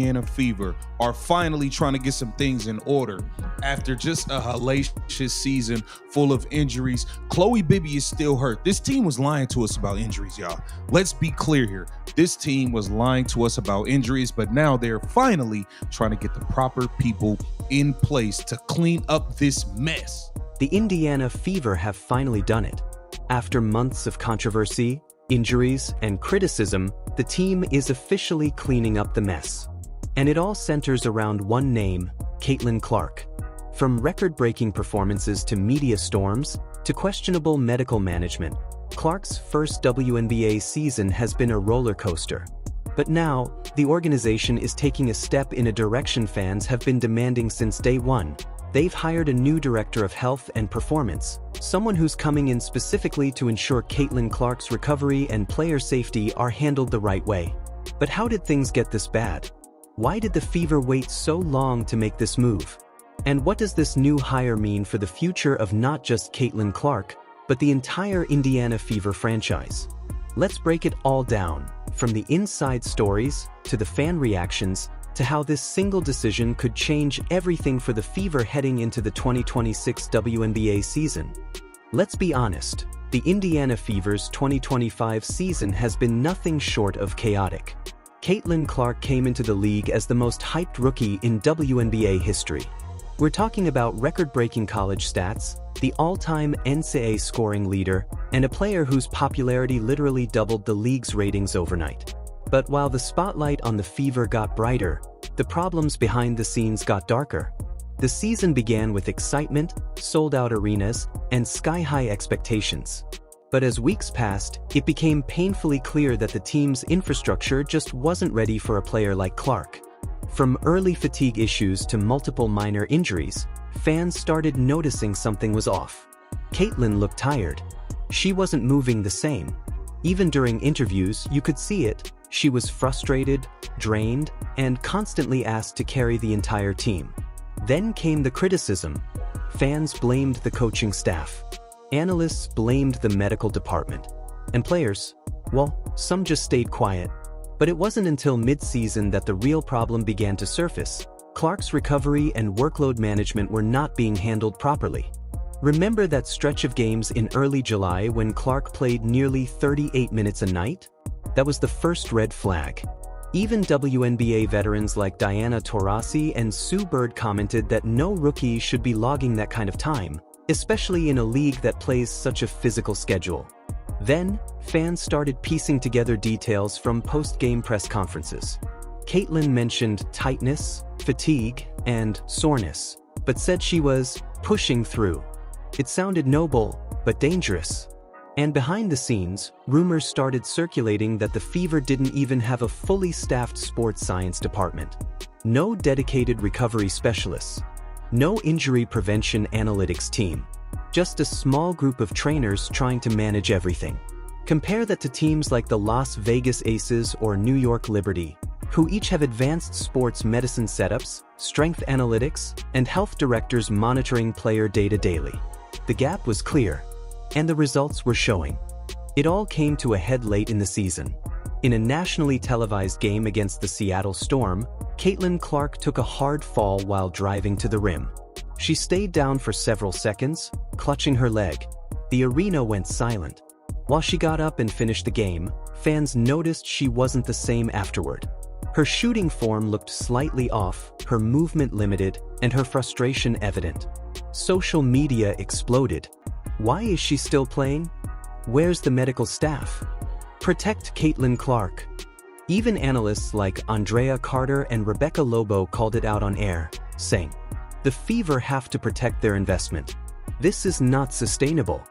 Indiana Fever are finally trying to get some things in order after just a hellacious season full of injuries. Chloe Bibby is still hurt. This team was lying to us about injuries, y'all. Let's be clear here. This team was lying to us about injuries, but now they're finally trying to get the proper people in place to clean up this mess. The Indiana Fever have finally done it. After months of controversy, injuries, and criticism, the team is officially cleaning up the mess. And it all centers around one name, Caitlin Clark. From record-breaking performances to media storms, to questionable medical management, Clark's first WNBA season has been a roller coaster. But now, the organization is taking a step in a direction fans have been demanding since day one. They've hired a new director of health and performance, someone who's coming in specifically to ensure Caitlin Clark's recovery and player safety are handled the right way. But how did things get this bad? Why did the Fever wait so long to make this move? And what does this new hire mean for the future of not just Caitlin Clark, but the entire Indiana Fever franchise? Let's break it all down, from the inside stories, to the fan reactions, to how this single decision could change everything for the Fever heading into the 2026 WNBA season. Let's be honest, the Indiana Fever's 2025 season has been nothing short of chaotic. Caitlin Clark came into the league as the most hyped rookie in WNBA history. We're talking about record-breaking college stats, the all-time NCAA scoring leader, and a player whose popularity literally doubled the league's ratings overnight. But while the spotlight on the Fever got brighter, the problems behind the scenes got darker. The season began with excitement, sold-out arenas, and sky-high expectations. But as weeks passed, it became painfully clear that the team's infrastructure just wasn't ready for a player like Clark. From early fatigue issues to multiple minor injuries, fans started noticing something was off. Caitlin looked tired. She wasn't moving the same. Even during interviews, you could see it. She was frustrated, drained, and constantly asked to carry the entire team. Then came the criticism. Fans blamed the coaching staff. Analysts blamed the medical department. And players, well, some just stayed quiet. But it wasn't until mid-season that the real problem began to surface. Clark's recovery and workload management were not being handled properly. Remember that stretch of games in early July when Clark played nearly 38 minutes a night? That was the first red flag. Even WNBA veterans like Diana Taurasi and Sue Bird commented that no rookie should be logging that kind of time, especially in a league that plays such a physical schedule. Then, fans started piecing together details from post-game press conferences. Caitlin mentioned tightness, fatigue, and soreness, but said she was pushing through. It sounded noble, but dangerous. And behind the scenes, rumors started circulating that the Fever didn't even have a fully staffed sports science department. No dedicated recovery specialists. No injury prevention analytics team. Just a small group of trainers trying to manage everything. Compare that to teams like the Las Vegas Aces or New York Liberty, who each have advanced sports medicine setups, strength analytics, and health directors monitoring player data daily. The gap was clear, and the results were showing. It all came to a head late in the season. In a nationally televised game against the Seattle Storm, Caitlin Clark took a hard fall while driving to the rim. She stayed down for several seconds, clutching her leg. The arena went silent. While she got up and finished the game, fans noticed she wasn't the same afterward. Her shooting form looked slightly off, her movement limited, and her frustration evident. Social media exploded. Why is she still playing? Where's the medical staff? Protect Caitlin Clark. Even analysts like Andrea Carter and Rebecca Lobo called it out on air, saying, "The Fever have to protect their investment. This is not sustainable."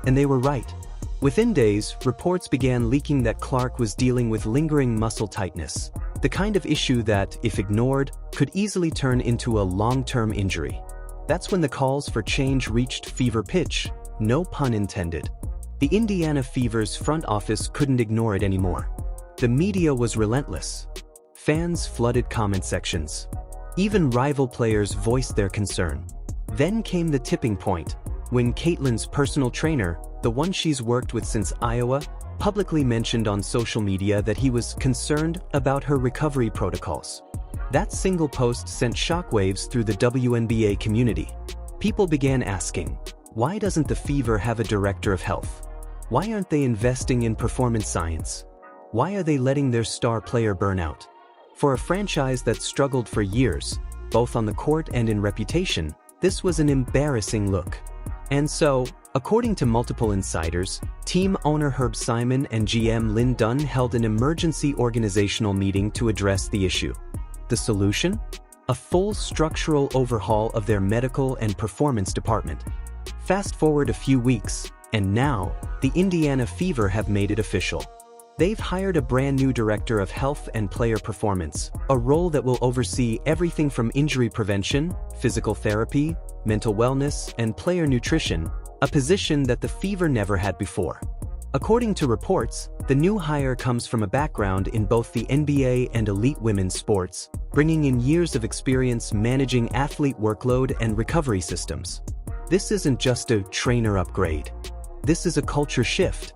And they were right. Within days, reports began leaking that Clark was dealing with lingering muscle tightness, the kind of issue that, if ignored, could easily turn into a long-term injury. That's when the calls for change reached fever pitch, no pun intended. The Indiana Fever's front office couldn't ignore it anymore. The media was relentless. Fans flooded comment sections. Even rival players voiced their concern. Then came the tipping point, when Caitlin's personal trainer, the one she's worked with since Iowa, publicly mentioned on social media that he was concerned about her recovery protocols. That single post sent shockwaves through the WNBA community. People began asking, why doesn't the Fever have a director of health? Why aren't they investing in performance science? Why are they letting their star player burn out? For a franchise that struggled for years, both on the court and in reputation, this was an embarrassing look. And so, according to multiple insiders, team owner Herb Simon and GM Lynn Dunn held an emergency organizational meeting to address the issue. The solution? A full structural overhaul of their medical and performance department. Fast forward a few weeks, and now, the Indiana Fever have made it official. They've hired a brand new director of health and player performance, a role that will oversee everything from injury prevention, physical therapy, mental wellness, and player nutrition, a position that the Fever never had before. According to reports, the new hire comes from a background in both the NBA and elite women's sports, bringing in years of experience managing athlete workload and recovery systems. This isn't just a trainer upgrade. This is a culture shift.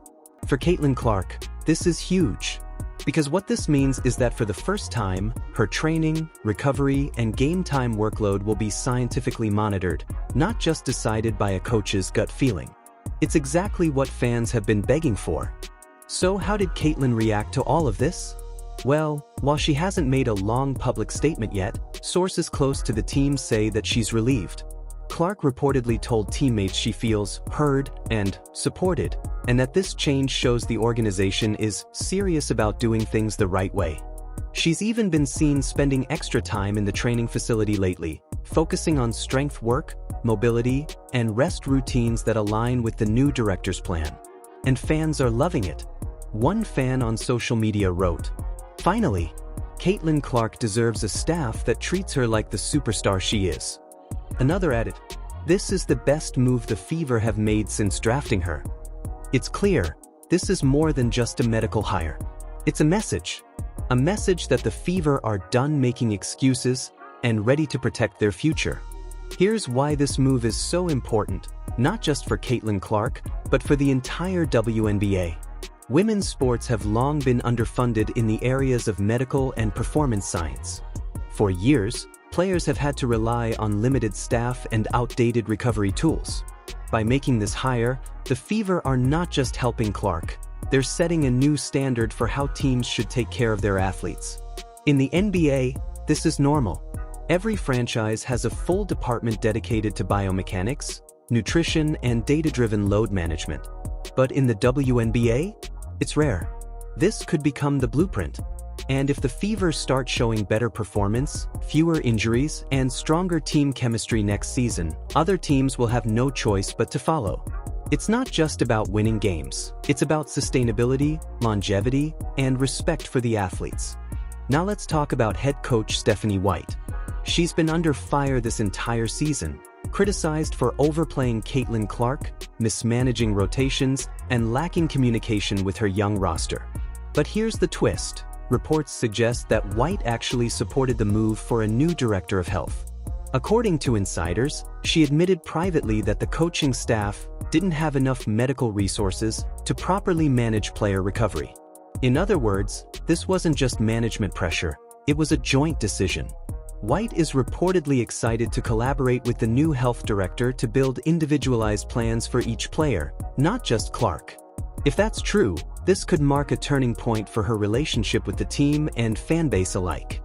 For Caitlin Clark, this is huge. Because what this means is that for the first time, her training, recovery, and game time workload will be scientifically monitored, not just decided by a coach's gut feeling. It's exactly what fans have been begging for. So how did Caitlin react to all of this? Well, while she hasn't made a long public statement yet, sources close to the team say that she's relieved. Clark reportedly told teammates she feels heard and supported, and that this change shows the organization is serious about doing things the right way. She's even been seen spending extra time in the training facility lately, focusing on strength work, mobility, and rest routines that align with the new director's plan. And fans are loving it. One fan on social media wrote, "Finally, Caitlin Clark deserves a staff that treats her like the superstar she is." Another added, "This is the best move the Fever have made since drafting her." It's clear, this is more than just a medical hire. It's a message that the Fever are done making excuses and ready to protect their future. Here's why this move is so important, not just for Caitlin Clark, but for the entire WNBA. Women's sports have long been underfunded in the areas of medical and performance science. For years, players have had to rely on limited staff and outdated recovery tools. By making this hire, the Fever are not just helping Clark, they're setting a new standard for how teams should take care of their athletes. In the NBA, this is normal. Every franchise has a full department dedicated to biomechanics, nutrition, and data-driven load management. But in the WNBA, it's rare. This could become the blueprint. And if the Fever start showing better performance, fewer injuries, and stronger team chemistry next season, other teams will have no choice but to follow. It's not just about winning games. It's about sustainability, longevity, and respect for the athletes. Now let's talk about head coach Stephanie White. She's been under fire this entire season, criticized for overplaying Caitlin Clark, mismanaging rotations, and lacking communication with her young roster. But here's the twist. Reports suggest that White actually supported the move for a new director of health. According to insiders, she admitted privately that the coaching staff didn't have enough medical resources to properly manage player recovery. In other words, this wasn't just management pressure, it was a joint decision. White is reportedly excited to collaborate with the new health director to build individualized plans for each player, not just Clark. If that's true, this could mark a turning point for her relationship with the team and fanbase alike.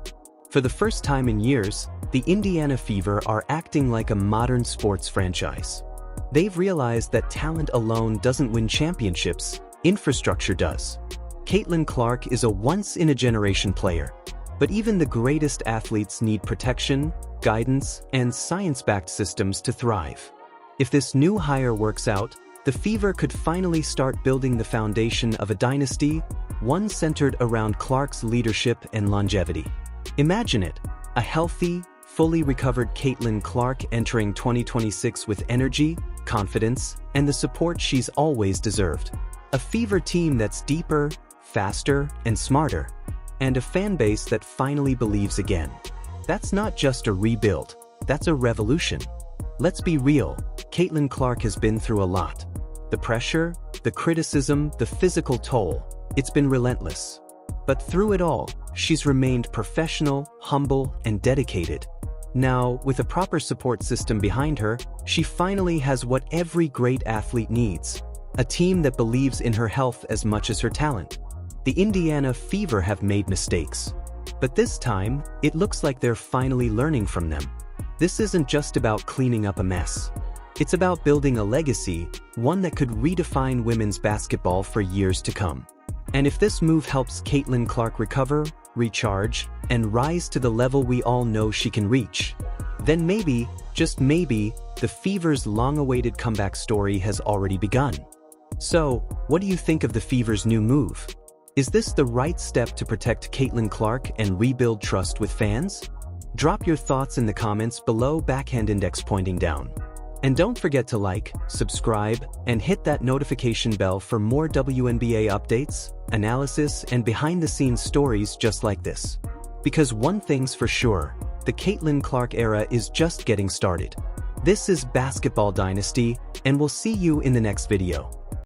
For the first time in years, the Indiana Fever are acting like a modern sports franchise. They've realized that talent alone doesn't win championships, infrastructure does. Caitlin Clark is a once-in-a-generation player, but even the greatest athletes need protection, guidance, and science-backed systems to thrive. If this new hire works out, the Fever could finally start building the foundation of a dynasty, one centered around Clark's leadership and longevity. Imagine it, a healthy, fully recovered Caitlin Clark entering 2026 with energy, confidence, and the support she's always deserved. A Fever team that's deeper, faster, and smarter, and a fan base that finally believes again. That's not just a rebuild, that's a revolution. Let's be real, Caitlin Clark has been through a lot. The pressure, the criticism, the physical toll, it's been relentless. But through it all, she's remained professional, humble, and dedicated. Now, with a proper support system behind her, she finally has what every great athlete needs: a team that believes in her health as much as her talent. The Indiana Fever have made mistakes, but this time, it looks like they're finally learning from them. This isn't just about cleaning up a mess. It's about building a legacy, one that could redefine women's basketball for years to come. And if this move helps Caitlin Clark recover, recharge, and rise to the level we all know she can reach, then maybe, just maybe, the Fever's long-awaited comeback story has already begun. So, what do you think of the Fever's new move? Is this the right step to protect Caitlin Clark and rebuild trust with fans? Drop your thoughts in the comments below, backhand index pointing down. And don't forget to like, subscribe, and hit that notification bell for more WNBA updates, analysis, and behind-the-scenes stories just like this. Because one thing's for sure, the Caitlin Clark era is just getting started. This is Basketball Dynasty, and we'll see you in the next video.